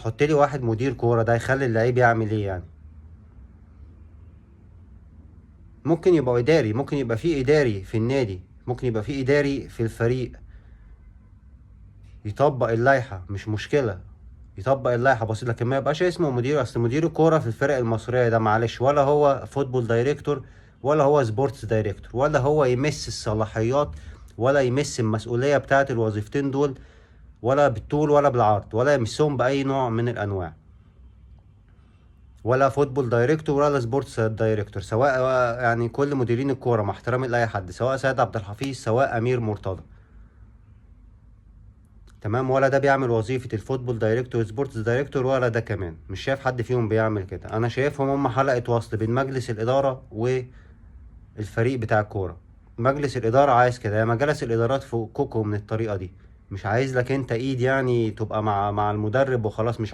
تحط لي واحد مدير كورة، ده يخلي اللعيب يعمل ايه يعني؟ ممكن يبقى اداري، ممكن يبقى فيه اداري في النادي، ممكن يبقى فيه اداري في الفريق يطبق اللائحة، مش مشكلة. يطبق اللائحة بسيط، لكن ما يبقاش اسمه مدير. اصل مدير الكورة في الفرق المصرية ده معلش، ولا هو فوتبول دايركتور، ولا هو سبورتس دايركتور، ولا هو يمس الصلاحيات، ولا يمس المسؤولية بتاعت الوظيفتين دول، ولا بالطول ولا بالعرض، ولا يمسهم بأي نوع من الأنواع. ولا فوتبول دايركتور ولا سبورتس دايركتور، سواء يعني كل مديرين الكورة مع احترامي لأي حد، سواء سيد عبد الحفيظ سواء أمير مرتضى، تمام. ولا ده بيعمل وظيفة الفوتبول دايركتور سبورتس دايركتور، ولا ده كمان مش شايف حد فيهم بيعمل كده. انا شايفهم هم حلقة وصل بين مجلس الإدارة والفريق بتاع الكورة. مجلس الإدارة عايز كده، يا مجالس الإدارات فوقكم من الطريقة دي. مش عايز لك انت ايد يعني تبقى مع المدرب وخلاص، مش